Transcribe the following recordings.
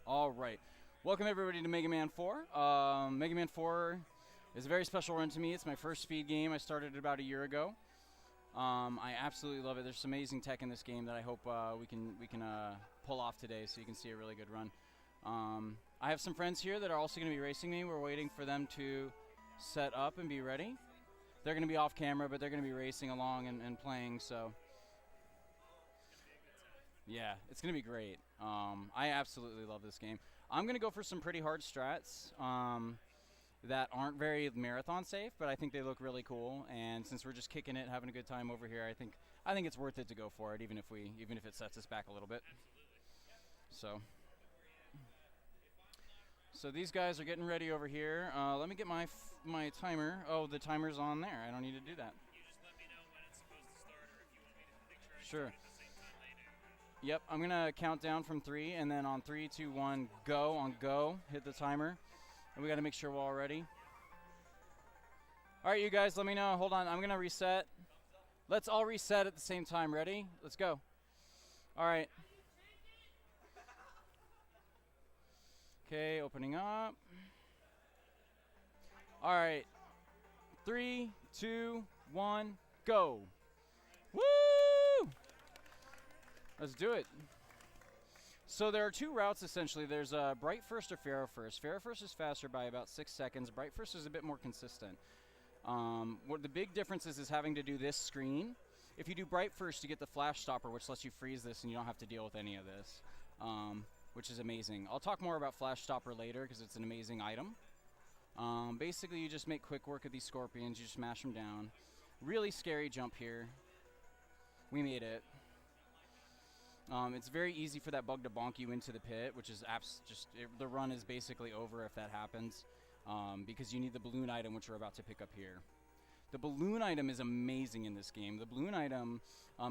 All right. Welcome, everybody, to Mega Man 4. Mega Man 4 is a very special run to me. It's my first speed game. I started it about a year ago. I absolutely love it. There's some amazing tech in this game that I hope we can pull off today so you can see a really good run. I have some friends here that are also going to be racing me. We're waiting for them to set up and be ready. They're going to be off camera, but they're going to be racing along and playing, so... Yeah, it's going to be great. I absolutely love this game. I'm going to go for some pretty hard strats that aren't very marathon safe, but I think they look really cool. And since we're just kicking it, having a good time over here, I think it's worth it to go for it, even if it sets us back a little bit. So these guys are getting ready over here. Let me get my timer. Oh, the timer's on there. I don't need to do that. You just let me know when it's supposed to start, or if you want me to make sure I Sure. start at the same time they do. Yep, I'm going to count down from 3, and then on 3, 2, 1, go. On go, hit the timer. And we got to make sure we're all ready. All right, you guys, let me know. Hold on, I'm going to reset. Let's all reset at the same time. Ready? Let's go. All right. Okay, opening up. All right. 3, 2, 1, go. Woo! Let's do it. So there are two routes, essentially. There's Bright First or Pharaoh First. Pharaoh First is faster by about 6 seconds. Bright First is a bit more consistent. What the big difference is having to do this screen. If you do Bright First, you get the Flash Stopper, which lets you freeze this, and you don't have to deal with any of this, which is amazing. I'll talk more about Flash Stopper later, because it's an amazing item. Basically, you just make quick work of these scorpions. You just smash them down. Really scary jump here. We made it. It's very easy for that bug to bonk you into the pit, which is the run is basically over if that happens, because you need the balloon item, which we're about to pick up here. The balloon item is amazing in this game. The balloon item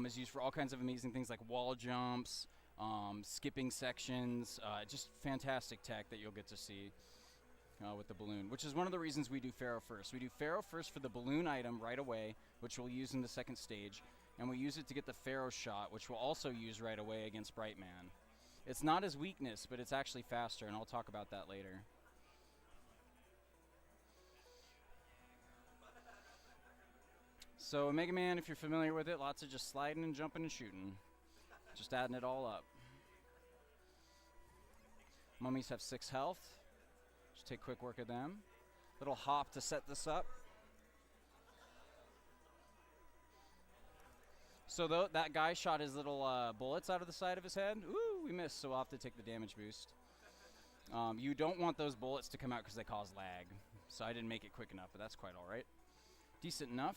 is used for all kinds of amazing things like wall jumps, skipping sections, just fantastic tech that you'll get to see with the balloon, which is one of the reasons we do Pharaoh First. We do Pharaoh First for the balloon item right away, which we'll use in the second stage. And we use it to get the Pharaoh shot, which we'll also use right away against Brightman. It's not his weakness, but it's actually faster, and I'll talk about that later. So Mega Man, if you're familiar with it, lots of just sliding and jumping and shooting. Just adding it all up. Mummies have 6 health. Just take quick work of them. Little hop to set this up. So that guy shot his little bullets out of the side of his head. Ooh, we missed, so we'll have to take the damage boost. You don't want those bullets to come out because they cause lag. So I didn't make it quick enough, but that's quite all right. Decent enough.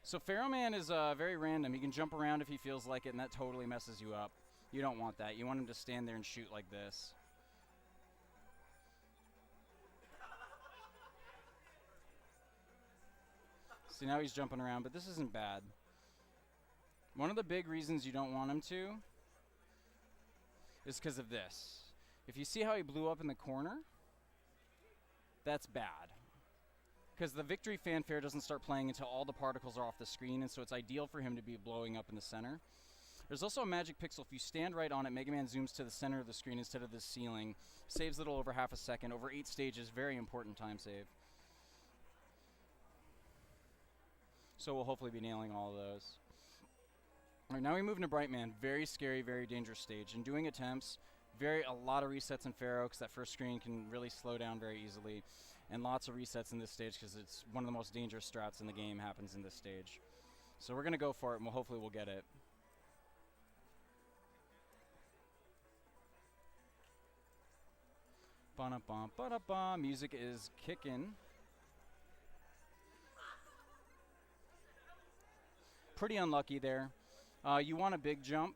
So Pharaoh Man is very random. He can jump around if he feels like it, and that totally messes you up. You don't want that. You want him to stand there and shoot like this. See, now he's jumping around, but this isn't bad. One of the big reasons you don't want him to is because of this. If you see how he blew up in the corner, that's bad. Because the victory fanfare doesn't start playing until all the particles are off the screen, and so it's ideal for him to be blowing up in the center. There's also a magic pixel. If you stand right on it, Mega Man zooms to the center of the screen instead of the ceiling. Saves a little over half a second. Over 8 stages, very important time save. So we'll hopefully be nailing all of those. All right, now we move into Brightman. Very scary, very dangerous stage. And doing attempts, a lot of resets in Pharaoh because that first screen can really slow down very easily. And lots of resets in this stage because it's one of the most dangerous strats in the game happens in this stage. So we're going to go for it, and hopefully we'll get it. Ba-da-bum, ba-da-bum. Music is kicking. Pretty unlucky there. You want a big jump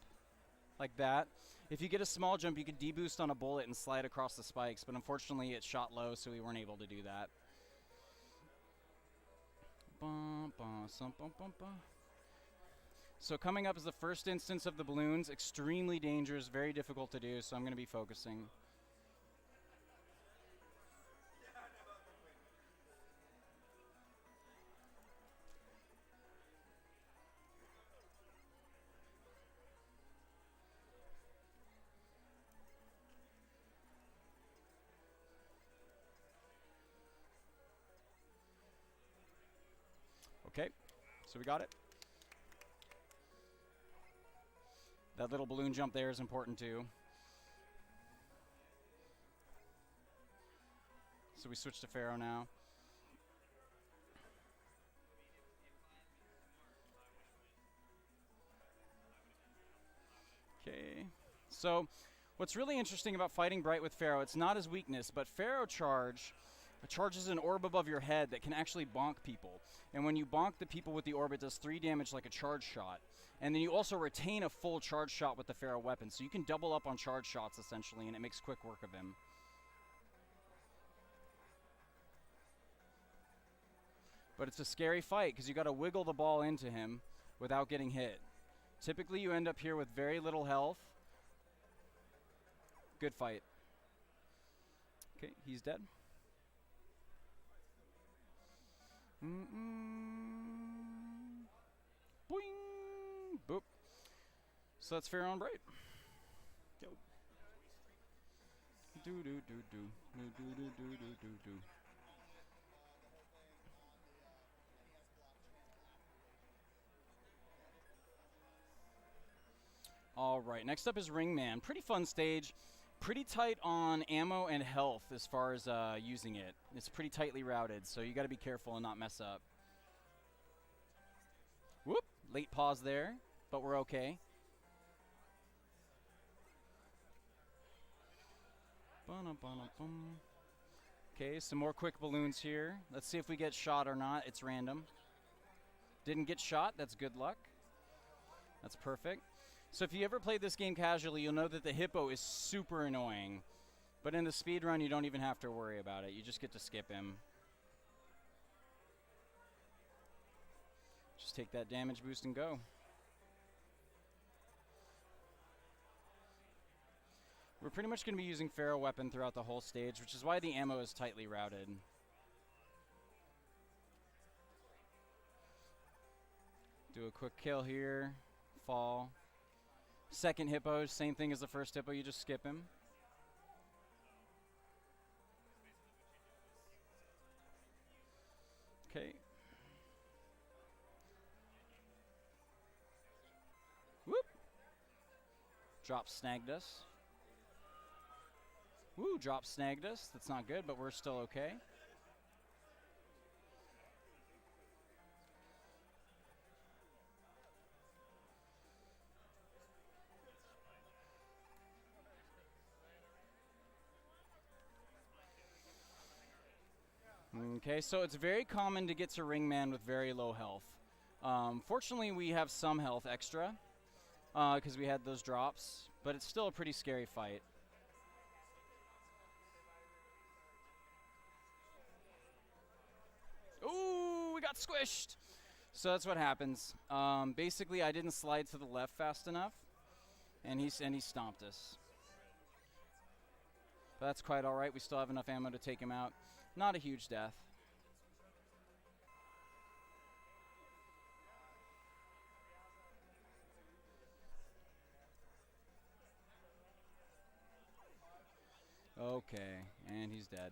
like that. If you get a small jump, you could deboost on a bullet and slide across the spikes, but unfortunately it shot low, so we weren't able to do that. So coming up is the first instance of the balloons. Extremely dangerous, very difficult to do, so I'm going to be focusing. Okay, so we got it. That little balloon jump there is important too. So we switch to Pharaoh now. Okay. So what's really interesting about fighting Bright with Pharaoh, it's not his weakness, but Pharaoh charges an orb above your head that can actually bonk people. And when you bonk the people with the orb, it does 3 damage like a charge shot. And then you also retain a full charge shot with the Pharaoh weapon. So you can double up on charge shots, essentially, and it makes quick work of him. But it's a scary fight, because you got to wiggle the ball into him without getting hit. Typically, you end up here with very little health. Good fight. Okay, he's dead. Boing! Boop. So that's Pharaoh and Bright. Go. Do do do do do do do do do do. All right, next up is Ringman. Pretty fun stage. Pretty tight on ammo and health as far as using it. It's pretty tightly routed, so you got to be careful and not mess up. Whoop! Late pause there, but we're okay. Okay, some more quick balloons here. Let's see if we get shot or not. It's random. Didn't get shot. That's good luck. That's perfect. So if you ever played this game casually, you'll know that the hippo is super annoying. But in the speed run, you don't even have to worry about it. You just get to skip him. Just take that damage boost and go. We're pretty much going to be using Pharaoh weapon throughout the whole stage, which is why the ammo is tightly routed. Do a quick kill here. Fall. Second hippo, same thing as the first hippo, you just skip him. Okay. Whoop. Drop snagged us. Woo, drop snagged us. That's not good, but we're still okay. Okay, so it's very common to get to Ringman with very low health. Fortunately, we have some health extra because we had those drops, but it's still a pretty scary fight. Ooh, we got squished! So that's what happens. Basically, I didn't slide to the left fast enough, and he stomped us. But that's quite all right. We still have enough ammo to take him out. Not a huge death. Okay, and he's dead.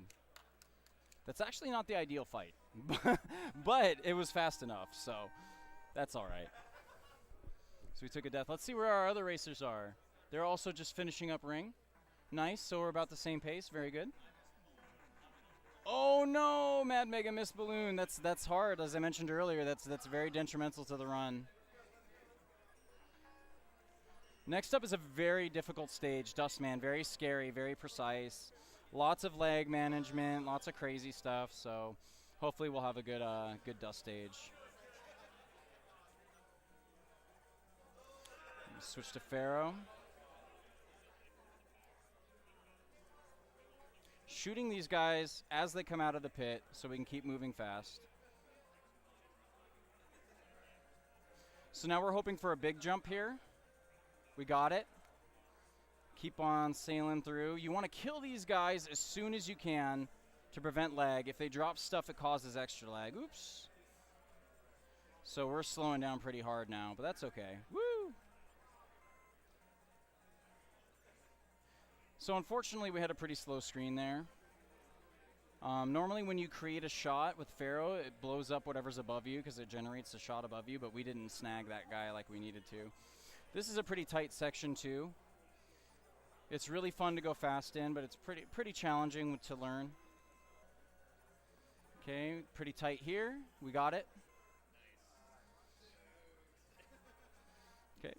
That's actually not the ideal fight, but it was fast enough, so that's all right. So we took a death. Let's see where our other racers are. They're also just finishing up ring. Nice, so we're about the same pace. Very good. Oh no, Mad Mega missed balloon. That's hard, as I mentioned earlier. That's very detrimental to the run. Next up is a very difficult stage, Dustman. Very scary, very precise. Lots of lag management, lots of crazy stuff. So hopefully we'll have a good dust stage. Switch to Pharaoh. Shooting these guys as they come out of the pit so we can keep moving fast. So now we're hoping for a big jump here. We got it. Keep on sailing through. You want to kill these guys as soon as you can to prevent lag. If they drop stuff, it causes extra lag. Oops. So we're slowing down pretty hard now, but that's okay. Woo! So unfortunately, we had a pretty slow screen there. Normally when you create a shot with Pharaoh, it blows up whatever's above you because it generates a shot above you, but we didn't snag that guy like we needed to. This is a pretty tight section too. It's really fun to go fast in, but it's pretty challenging to learn. Okay, pretty tight here. We got it. Okay.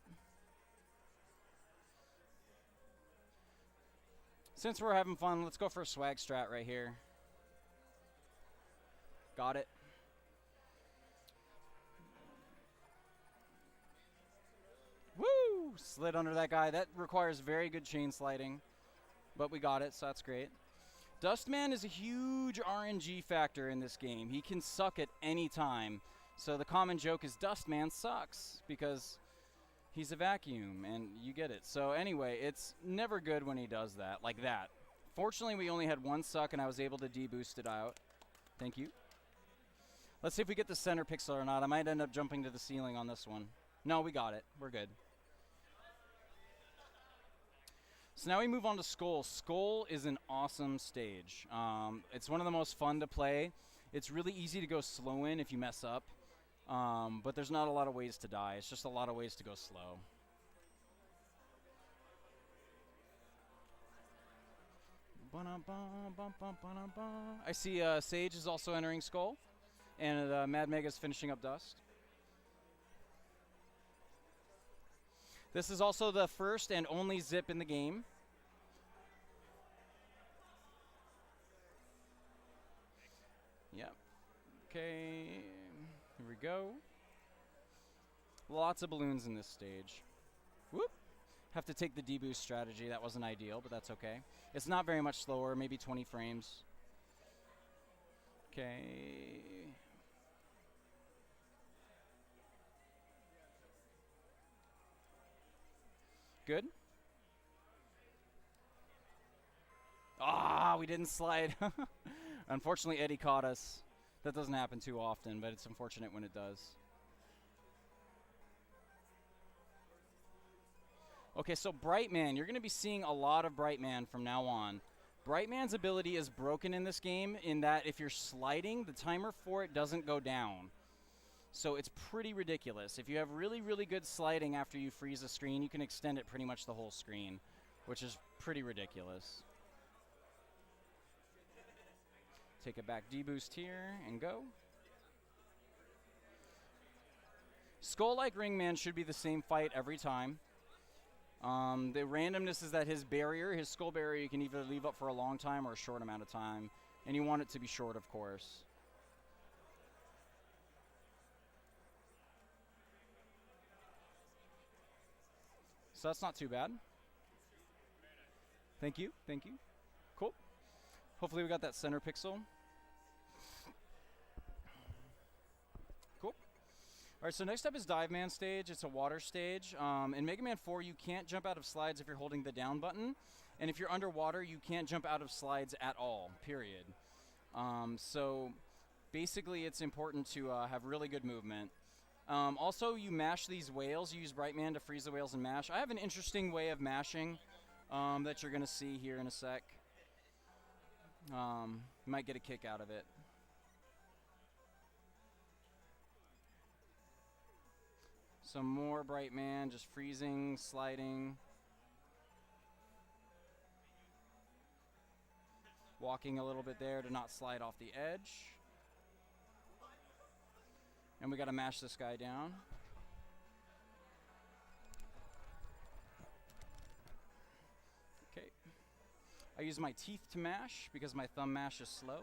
Since we're having fun, let's go for a swag strat right here. Got it. Woo! Slid under that guy. That requires very good chain sliding, but we got it, so that's great. Dustman is a huge RNG factor in this game. He can suck at any time. So the common joke is Dustman sucks because he's a vacuum, and you get it. So anyway, it's never good when he does that, like that. Fortunately, we only had one suck, and I was able to deboost it out. Thank you. Let's see if we get the center pixel or not. I might end up jumping to the ceiling on this one. No, we got it. We're good. So now we move on to Skull. Skull is an awesome stage. It's one of the most fun to play. It's really easy to go slow in if you mess up. But there's not a lot of ways to die. It's just a lot of ways to go slow. I see Sage is also entering Skull. And Mad Mega's finishing up Dust. This is also the first and only zip in the game. Yep. Okay. Here we go. Lots of balloons in this stage. Whoop. Have to take the deboost strategy. That wasn't ideal, but that's okay. It's not very much slower, maybe 20 frames. Okay. Good. Ah, we didn't slide. Unfortunately, Eddie caught us. That doesn't happen too often, but it's unfortunate when it does. Okay, so Brightman. You're going to be seeing a lot of Brightman from now on. Brightman's ability is broken in this game in that if you're sliding, the timer for it doesn't go down. So it's pretty ridiculous. If you have really, really good sliding after you freeze a screen, you can extend it pretty much the whole screen, which is pretty ridiculous. Take a back deboost here and go. Skull like Ringman should be the same fight every time. The randomness is that his barrier, his skull barrier, you can either leave up for a long time or a short amount of time. And you want it to be short, of course. So that's not too bad. Thank you, thank you. Cool. Hopefully we got that center pixel. Cool. All right, so next up is Dive Man stage. It's a water stage. In Mega Man 4, you can't jump out of slides if you're holding the down button. And if you're underwater, you can't jump out of slides at all, period. So basically, it's important to have really good movement. Also, you mash these whales. You use Brightman to freeze the whales and mash. I have an interesting way of mashing that you're going to see here in a sec. You might get a kick out of it. Some more Brightman, just freezing, sliding. Walking a little bit there to not slide off the edge. And we got to mash this guy down. Okay. I use my teeth to mash because my thumb mash is slow.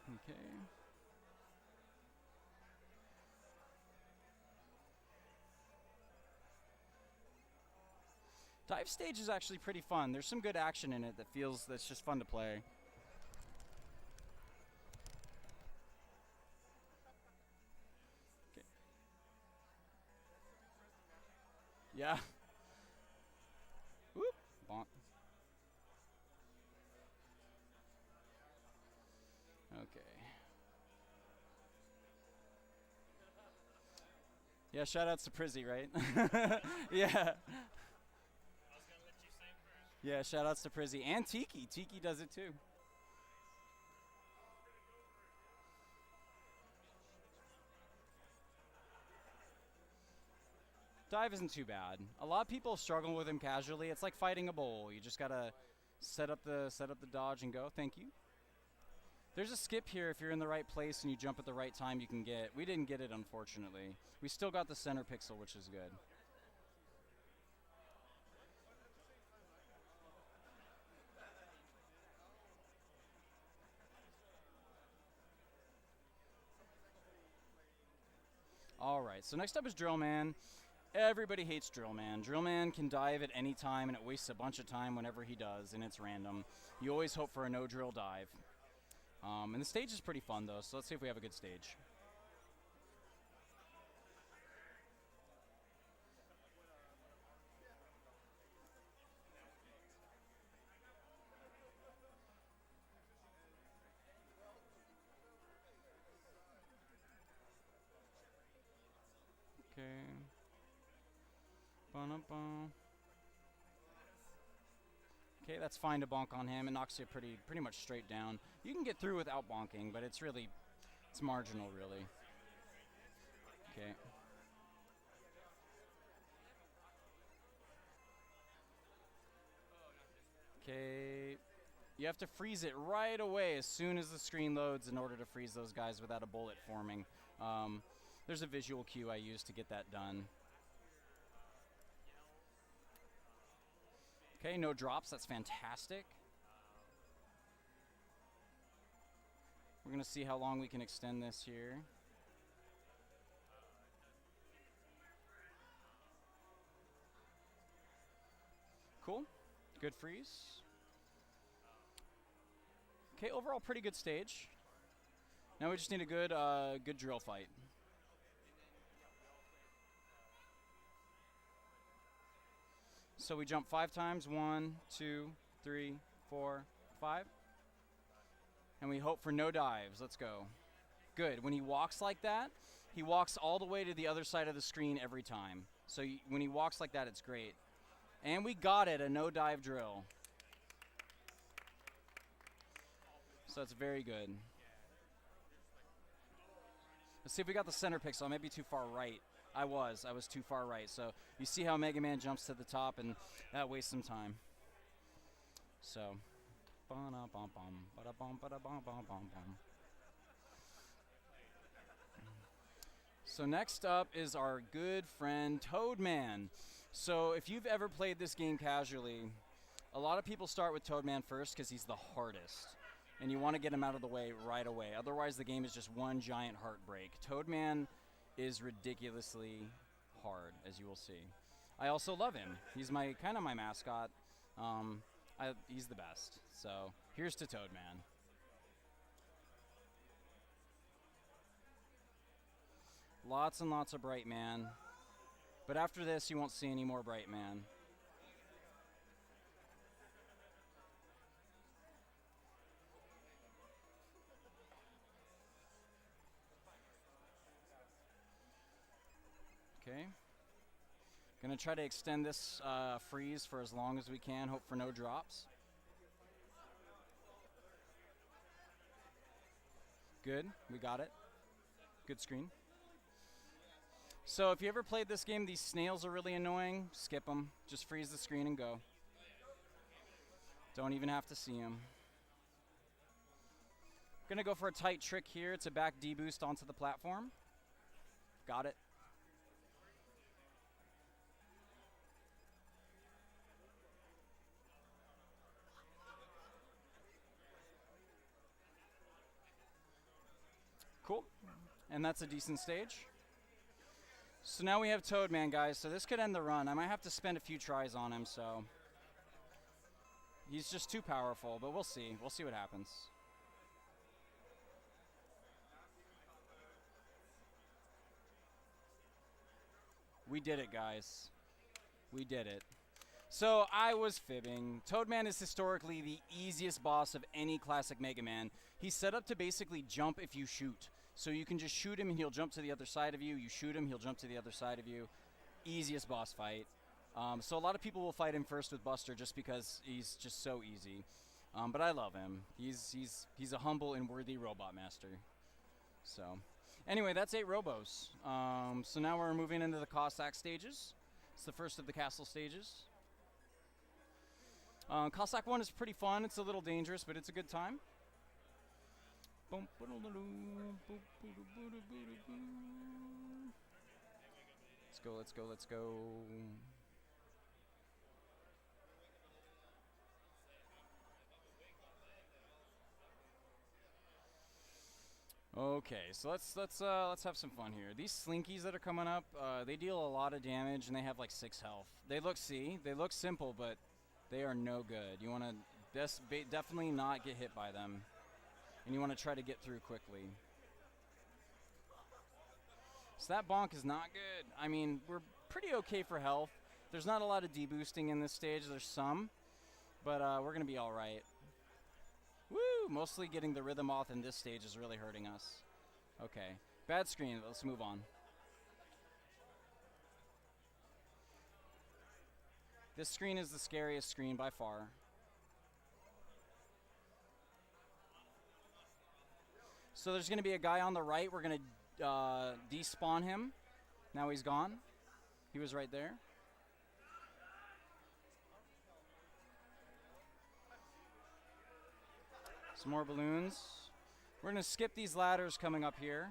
Okay. Dive stage is actually pretty fun. There's some good action in it that's just fun to play. Okay. Yeah. Whoop. Bonk. Yeah, shout outs to Prizzy, right? I Yeah. was gonna let you say first. Yeah, shout outs to Prizzy and Tiki. Tiki does it too. Dive isn't too bad. A lot of people struggle with him casually. It's like fighting a bull. You just gotta set up the dodge and go. Thank you. There's a skip here if you're in the right place and you jump at the right time you can get. We didn't get it, unfortunately. We still got the center pixel, which is good. Alright, so next up is Drill Man. Everybody hates Drill Man. Drill Man can dive at any time and it wastes a bunch of time whenever he does, and it's random. You always hope for a no drill dive. And the stage is pretty fun though, so let's see if we have a good stage. Okay. Ba-dum-bum. Okay, that's fine to bonk on him. It knocks you pretty much straight down. You can get through without bonking, but it's marginal, really. Okay. Okay. You have to freeze it right away as soon as the screen loads in order to freeze those guys without a bullet forming. There's a visual cue I use to get that done. Okay, no drops. That's fantastic. We're going to see how long we can extend this here. Cool. Good freeze. Okay, overall pretty good stage. Now we just need a good drill fight. So we jump 5 times. 1, 2, 3, 4, 5. And we hope for no dives. Let's go. Good. When he walks like that, he walks all the way to the other side of the screen every time. So when he walks like that, it's great. And we got it, a no dive drill. So that's very good. Let's see if we got the center pixel. I may be too far right. I was too far right. So you see how Mega Man jumps to the top, and that wastes some time. So, so next up is our good friend Toadman. So if you've ever played this game casually, a lot of people start with Toadman first because he's the hardest. And you want to get him out of the way right away. Otherwise, the game is just one giant heartbreak. Toadman is ridiculously hard, as you will see. I also love him. He's kind of my mascot. He's the best. So here's to Toadman. Lots and lots of Bright Man. But after this, you won't see any more Bright Man. Okay. Gonna try to extend this freeze for as long as we can. Hope for no drops. Good. We got it. Good screen. So if you ever played this game, these snails are really annoying. Skip them. Just freeze the screen and go. Don't even have to see them. Gonna go for a tight trick here. It's a back D boost onto the platform. Got it. Cool. And that's a decent stage. So now we have Toadman, guys. So this could end the run. I might have to spend a few tries on him, so. He's just too powerful, but we'll see. We'll see what happens. We did it, guys. We did it. So I was fibbing. Toadman is historically the easiest boss of any classic Mega Man. He's set up to basically jump if you shoot. So you can just shoot him and he'll jump to the other side of you. You shoot him, he'll jump to the other side of you. Easiest boss fight. So a lot of people will fight him first with Buster just because he's just so easy. But I love him. He's a humble and worthy robot master. So anyway, that's 8 robos. So now we're moving into the Cossack stages. It's the first of the castle stages. Cossack 1 is pretty fun. It's a little dangerous, but it's a good time. Let's go, let's go, let's go. Okay, so let's have some fun here. These slinkies that are coming up, they deal a lot of damage and they have like 6 health. They look simple, but they are no good. You want to definitely not get hit by them, and you want to try to get through quickly. So that bonk is not good. I mean, we're pretty okay for health. There's not a lot of deboosting in this stage. There's some, but we're gonna be all right. Woo! Mostly getting the rhythm off in this stage is really hurting us. Okay, bad screen. Let's move on. This screen is the scariest screen by far. So there's going to be a guy on the right. We're going to despawn him. Now he's gone. He was right there. Some more balloons. We're going to skip these ladders coming up here.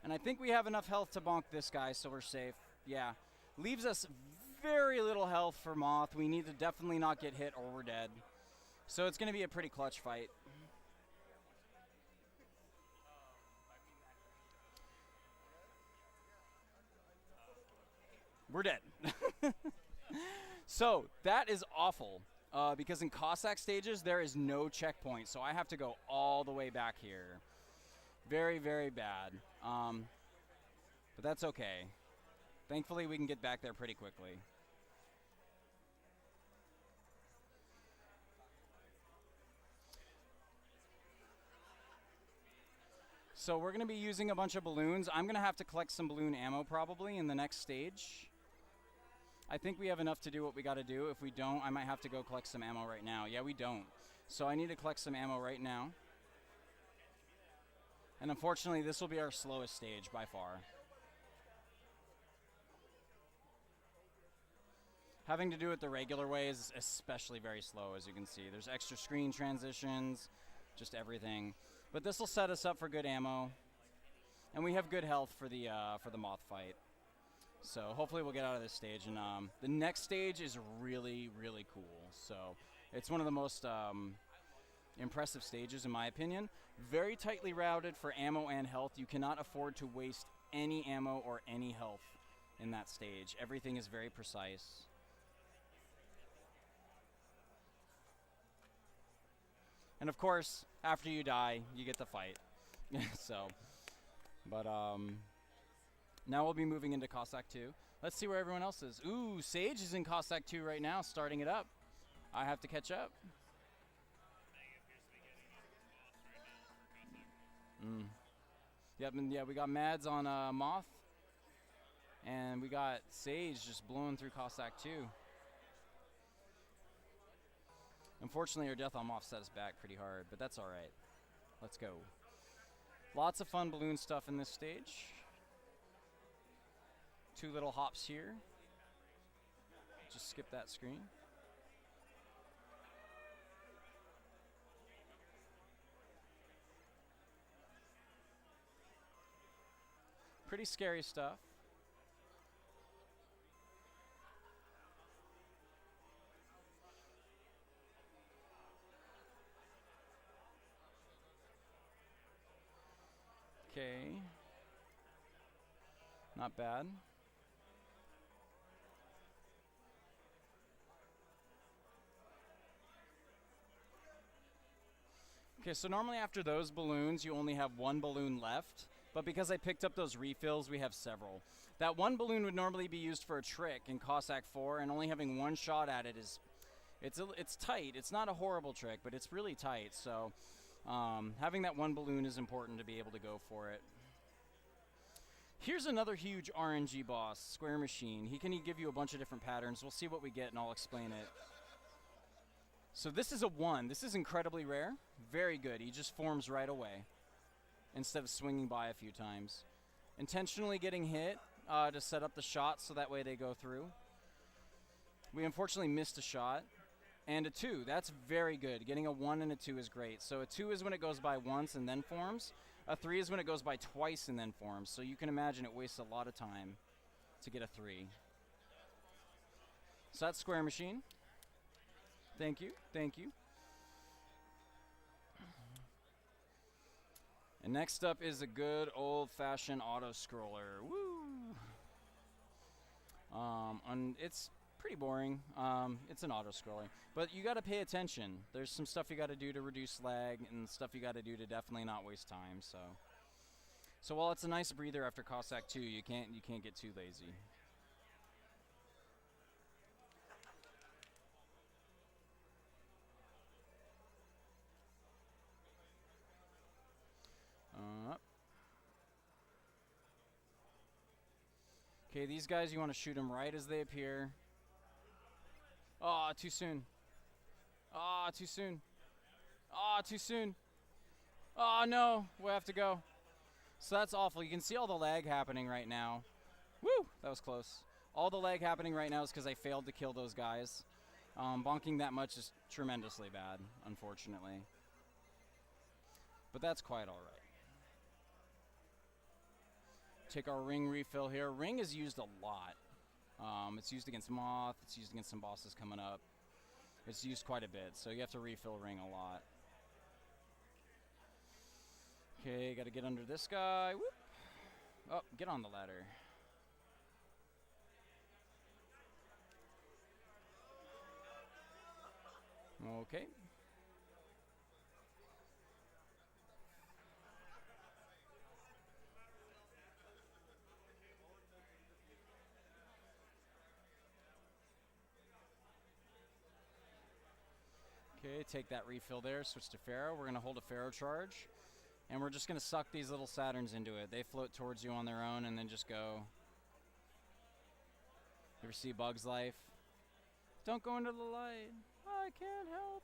And I think we have enough health to bonk this guy, so we're safe. Yeah. Leaves us very little health for Moth. We need to definitely not get hit or we're dead. So it's going to be a pretty clutch fight. We're dead. So that is awful. Because in Cossack stages, there is no checkpoint. So I have to go all the way back here. Very, very bad. But that's okay. Thankfully, we can get back there pretty quickly. So we're going to be using a bunch of balloons. I'm going to have to collect some balloon ammo probably in the next stage. I think we have enough to do what we got to do. If we don't, I might have to go collect some ammo right now. Yeah, we don't. So I need to collect some ammo right now. And unfortunately, this will be our slowest stage by far. Having to do it the regular way is especially very slow, as you can see. There's extra screen transitions, just everything. But this will set us up for good ammo. And we have good health for the Moth fight. So hopefully we'll get out of this stage. And the next stage is really, really cool. So it's one of the most impressive stages in my opinion. Very tightly routed for ammo and health. You cannot afford to waste any ammo or any health in that stage. Everything is very precise. And of course, after you die, you get the fight. So, but now we'll be moving into Cossack 2. Let's see where everyone else is. Ooh, Sage is in Cossack 2 right now, starting it up. I have to catch up. Yep, and yeah, we got Mads on Moth, and we got Sage just blowing through Cossack 2. Unfortunately, our death on Moth set us back pretty hard, but that's all right. Let's go. Lots of fun balloon stuff in this stage. 2 little hops here. Just skip that screen. Pretty scary stuff. Okay. Not bad. Okay, so normally after those balloons, you only have 1 balloon left. But because I picked up those refills, we have several. That 1 balloon would normally be used for a trick in Cossack 4, and only having 1 shot at it It's tight. It's not a horrible trick, but it's really tight. So having that one balloon is important to be able to go for it. Here's another huge RNG boss, Square Machine. He can give you a bunch of different patterns. We'll see what we get, and I'll explain it. So this is a 1. This is incredibly rare. Very good. He just forms right away instead of swinging by a few times. Intentionally getting hit to set up the shot so that way they go through. We unfortunately missed a shot. And a 2. That's very good. Getting a 1 and a 2 is great. So a 2 is when it goes by once and then forms. A 3 is when it goes by twice and then forms. So you can imagine it wastes a lot of time to get a 3. So that's Square Machine. Thank you. Thank you. And next up is a good old-fashioned auto-scroller. Woo! It's pretty boring. It's an auto-scroller. But you got to pay attention. There's some stuff you got to do to reduce lag and stuff you got to do to definitely not waste time. So while it's a nice breather after Cossack 2, you can't get too lazy. Okay, these guys, you want to shoot them right as they appear. Oh, too soon. Oh, too soon. Oh, too soon. Oh, no. We have to go. So that's awful. You can see all the lag happening right now. Woo! That was close. All the lag happening right now is because I failed to kill those guys. Bonking that much is tremendously bad, unfortunately. But that's quite all right. Take our ring refill here. Ring is used a lot. It's used against Moth. It's used against some bosses coming up. It's used quite a bit, so you have to refill ring a lot. Okay, got to get under this guy. Whoop. Oh, get on the ladder. Okay. Okay, take that refill there, switch to Pharaoh. We're going to hold a Pharaoh charge, and we're just going to suck these little Saturns into it. They float towards you on their own and then just go. You ever see Bug's Life? Don't go into the light. I can't help.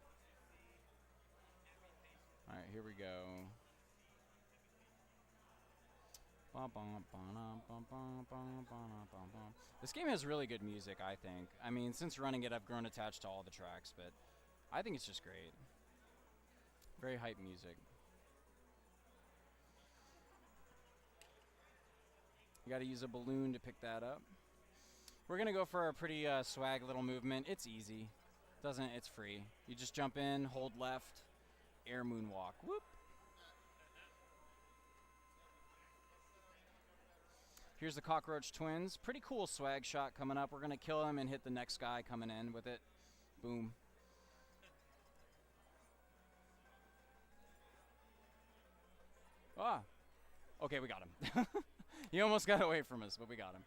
All right, here we go. This game has really good music, I think. I mean, since running it, I've grown attached to all the tracks, but I think it's just great. Very hype music. You gotta use a balloon to pick that up. We're gonna go for a pretty swag little movement. It's easy. It's free. You just jump in, hold left, air moonwalk. Whoop. Here's the Cockroach Twins. Pretty cool swag shot coming up. We're gonna kill him and hit the next guy coming in with it. Boom. Ah. Okay, we got him. He almost got away from us, but we got him.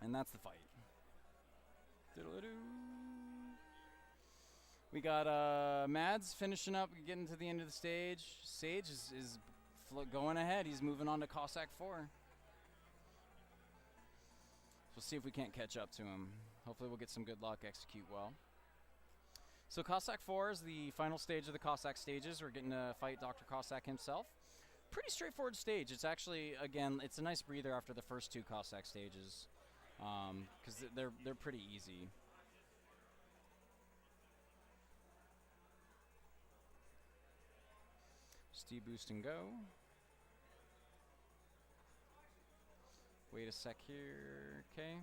And that's the fight. Diddle-a-doo. We got Mads finishing up, getting to the end of the stage. Sage is going ahead. He's moving on to Cossack 4. We'll see if we can't catch up to him. Hopefully we'll get some good luck, execute well. So Cossack 4 is the final stage of the Cossack stages. We're getting to fight Dr. Cossack himself. Pretty straightforward stage. It's actually, again, it's a nice breather after the first 2 Cossack stages. Because they're pretty easy. Steam boost and go. Wait a sec here. Okay.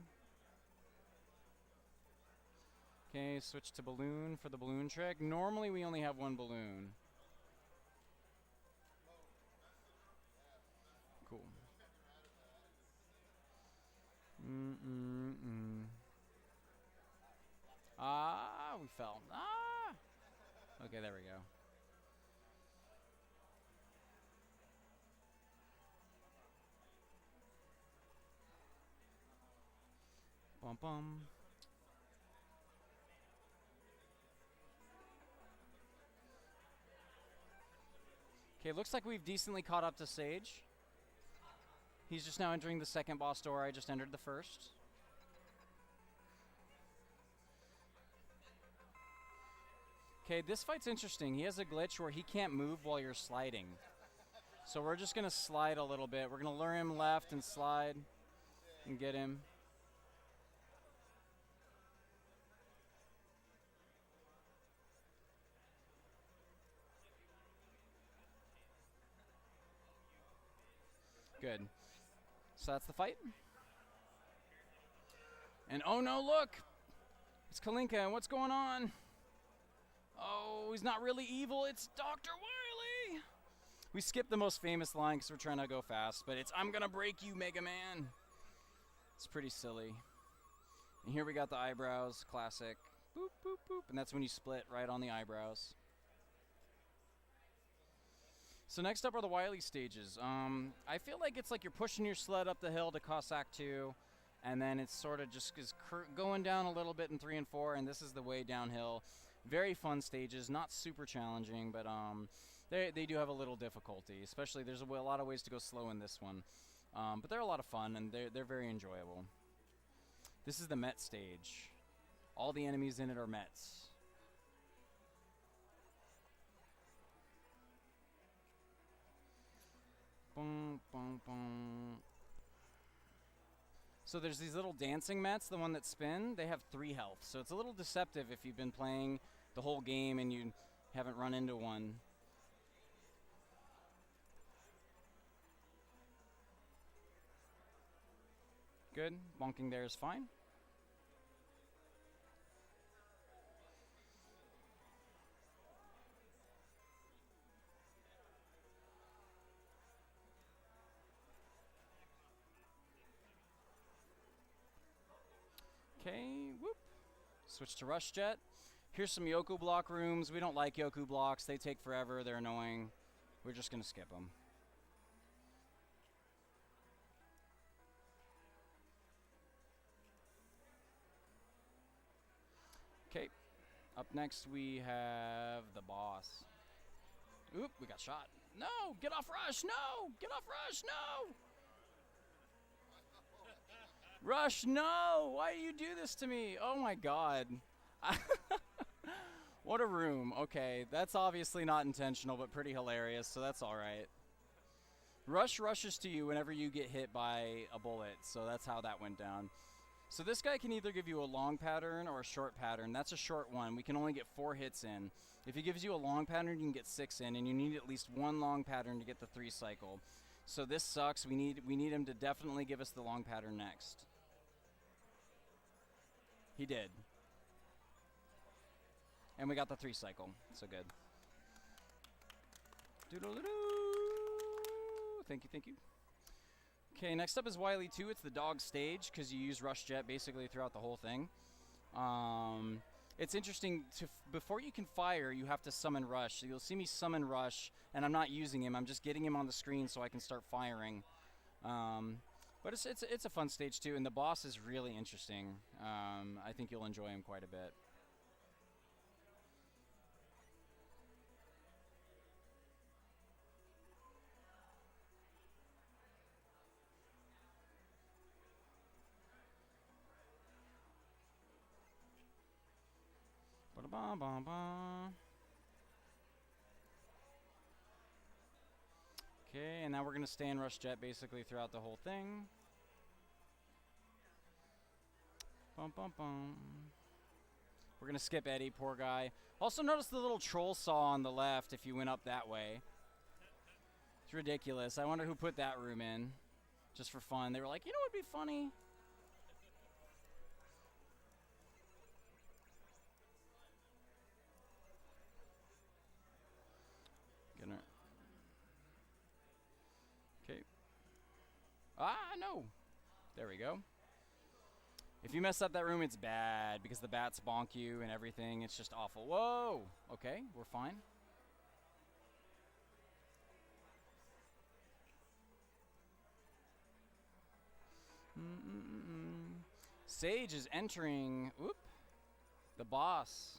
Okay, switch to balloon for the balloon trick. Normally we only have one balloon. Cool. Ah, we fell. Ah! Okay, there we go. Bum bum. Okay, looks like we've decently caught up to Sage. He's just now entering the second boss door. I just entered the first. Okay, this fight's interesting. He has a glitch where he can't move while you're sliding. So we're just going to slide a little bit. We're going to lure him left and slide and get him. Good. So that's the fight. And oh no, look! It's Kalinka, and what's going on? Oh, he's not really evil, it's Dr. Wily! We skipped the most famous line because we're trying to go fast, but it's I'm gonna break you, Mega Man! It's pretty silly. And here we got the eyebrows, classic. Boop, boop, boop. And that's when you split right on the eyebrows. So next up are the Wily stages. I feel like it's like you're pushing your sled up the hill to Cossack 2, and then it's sort of just going down a little bit in 3 and 4, and this is the way downhill. Very fun stages, not super challenging, but they do have a little difficulty, especially there's a lot of ways to go slow in this one. But they're a lot of fun, and they're very enjoyable. This is the Met stage. All the enemies in it are Mets. Boom, boom, boom. So there's these little dancing Mets, the one that spin. They have 3 health, so it's a little deceptive if you've been playing the whole game and you haven't run into one. Good. Bonking there is fine. Okay, whoop. Switch to Rush Jet. Here's some Yoku block rooms. We don't like Yoku blocks. They take forever. They're annoying. We're just going to skip them. Okay. Up next we have the boss. Oop, we got shot. No! Get off Rush! No! Get off Rush! No! Rush, no! Why do you do this to me? Oh my god. What a room. Okay, that's obviously not intentional, but pretty hilarious, so that's alright. Rush rushes to you whenever you get hit by a bullet, so that's how that went down. So this guy can either give you a long pattern or a short pattern. That's a short one. We can only get 4 hits in. If he gives you a long pattern, you can get 6 in, and you need at least 1 long pattern to get the 3 cycle. So this sucks. We need him to definitely give us the long pattern next. He did. And we got the 3 cycle. So good. Doodle-doo. Thank you, thank you. Okay, next up is Wily 2. It's the dog stage because you use Rush Jet basically throughout the whole thing. It's interesting. Before you can fire, you have to summon Rush. So you'll see me summon Rush, and I'm not using him. I'm just getting him on the screen so I can start firing. But it's a fun stage too, and the boss is really interesting. I think you'll enjoy him quite a bit. Okay, and now we're going to stay in Rush Jet basically throughout the whole thing. Bum, bum, bum. We're going to skip Eddie, poor guy. Also notice the little troll saw on the left if you went up that way. It's ridiculous. I wonder who put that room in. Just for fun. They were like, you know what would be funny? Okay. No. There we go. If you mess up that room, it's bad because the bats bonk you and everything. It's just awful. Whoa. Okay, we're fine. Sage is entering. Whoop. The boss.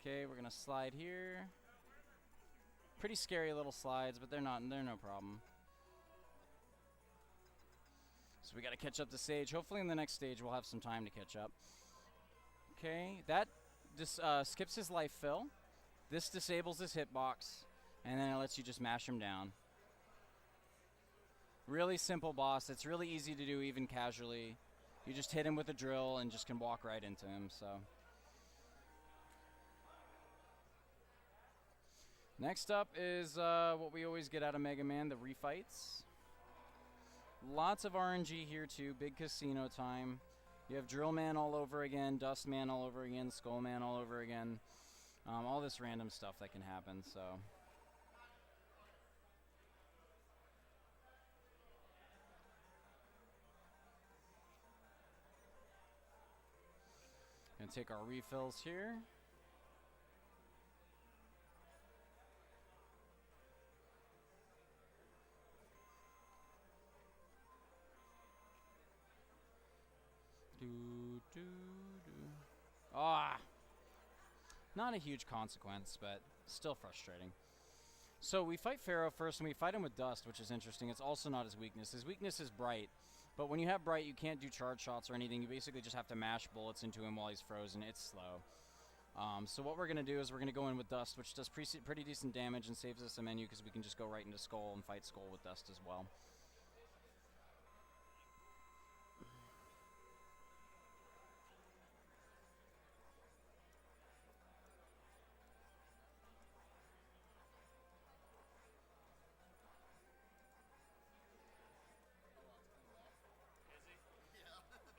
Okay, we're gonna slide here. Pretty scary little slides, but they're no problem. So we gotta catch up to Sage. Hopefully in the next stage we'll have some time to catch up. Okay, that just skips his life fill. This disables his hitbox, and then it lets you just mash him down. Really simple boss. It's really easy to do even casually. You just hit him with a drill and just can walk right into him, so. Next up is what we always get out of Mega Man, the refights. Lots of RNG here too, big casino time. You have Drill Man all over again, Dust Man all over again, Skull Man all over again. All this random stuff that can happen, so. Gonna take our refills here. Ah! Not a huge consequence, but still frustrating. So we fight Pharaoh first, and we fight him with Dust, which is interesting. It's also not his weakness. His weakness is Bright. But when you have Bright, you can't do charge shots or anything. You basically just have to mash bullets into him while he's frozen. It's slow. So what we're going to do is we're going to go in with Dust, which does pretty decent damage and saves us a menu because we can just go right into Skull and fight Skull with Dust as well.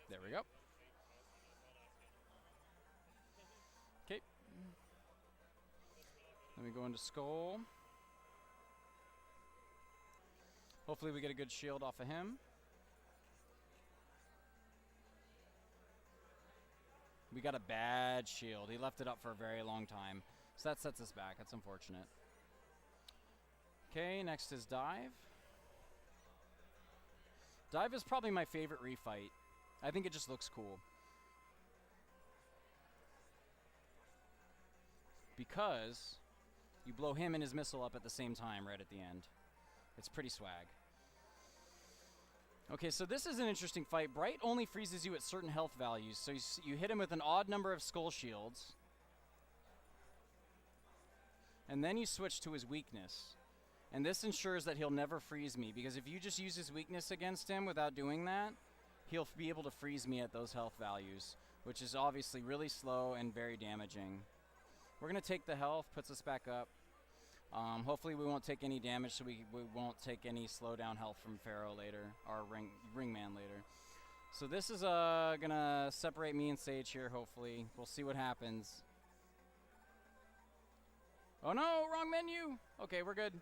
There we go. Okay. Let me go into Skull. Hopefully we get a good shield off of him. We got a bad shield. He left it up for a very long time. So that sets us back. That's unfortunate. Okay, next is Dive. Dive is probably my favorite refight. I think it just looks cool. Because you blow him and his missile up at the same time right at the end. It's pretty swag. Okay, so this is an interesting fight. Bright only freezes you at certain health values. So you hit him with an odd number of skull shields. And then you switch to his weakness. And this ensures that he'll never freeze me. Because if you just use his weakness against him without doing that, he'll be able to freeze me at those health values, which is obviously really slow and very damaging. We're going to take the health, puts us back up. Hopefully we won't take any damage, so we won't take any slowdown health from Pharaoh later, or Ringman later. So this is going to separate me and Sage here, hopefully. We'll see what happens. Oh no, wrong menu! Okay, we're good.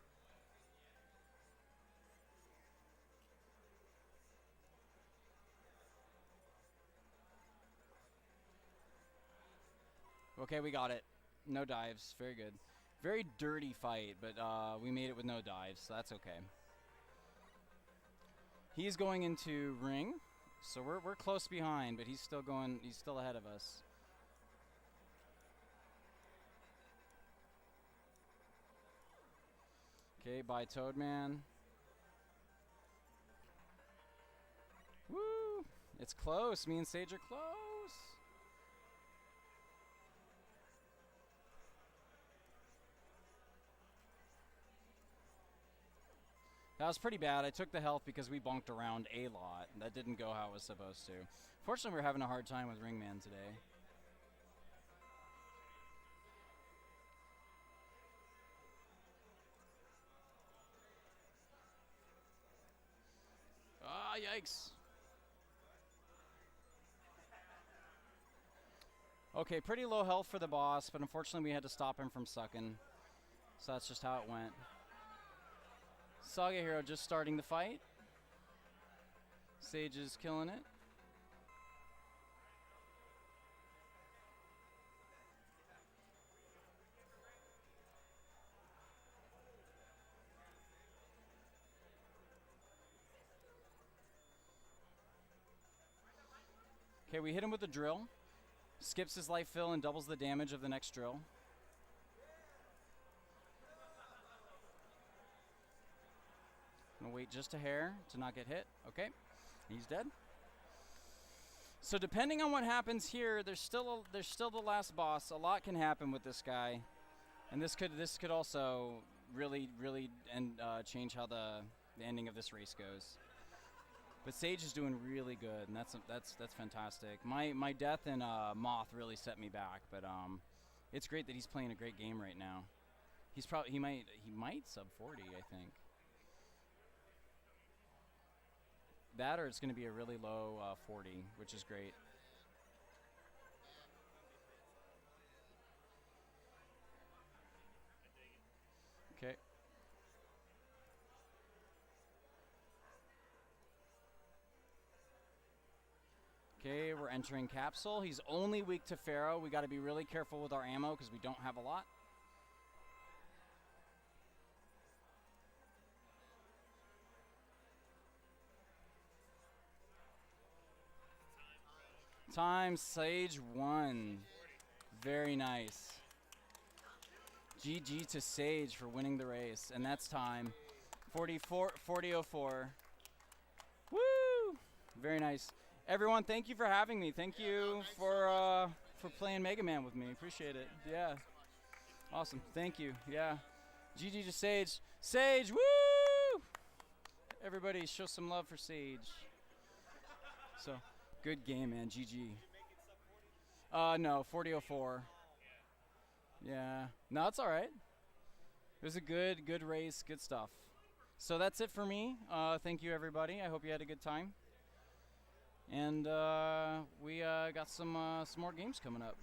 Okay, we got it. No dives. Very good. Very dirty fight, but we made it with no dives, so that's okay. He's going into ring, so we're close behind, but he's still going. He's still ahead of us. Okay, bye Toadman. Woo! It's close. Me and Sage are close. That was pretty bad. I took the health because we bonked around a lot. That didn't go how it was supposed to. Fortunately, we're having a hard time with Ringman today. Ah, yikes. Okay, pretty low health for the boss, but unfortunately we had to stop him from sucking. So that's just how it went. Saga Hero just starting the fight. Sage is killing it. Okay, we hit him with the drill. Skips his life fill and doubles the damage of the next drill. wait just a hair to not get hit. Okay, he's dead. So depending on what happens here, there's still the last boss. A lot can happen with this guy, and this could also really change how the ending of this race goes. But Sage is doing really good, and that's fantastic. My death in Moth really set me back, but it's great that he's playing a great game right now. He might sub 40, I think. That, or it's going to be a really low 40, which is great. Okay. Okay, we're entering Capsule. He's only weak to Pharaoh. We got to be really careful with our ammo because we don't have a lot. Time, Sage won. Very nice. GG to Sage for winning the race, and that's time. 40:04. Woo! Very nice. Everyone, thank you for having me. Thank you for playing Mega Man with me. Appreciate it. Yeah. Awesome. Thank you. Yeah. GG to Sage. Sage, woo! Everybody show some love for Sage. So, good game, man. GG. No, 40:04. Yeah. No, it's all right. It was a good race, good stuff. So that's it for me. Thank you, everybody. I hope you had a good time. And we got some more games coming up.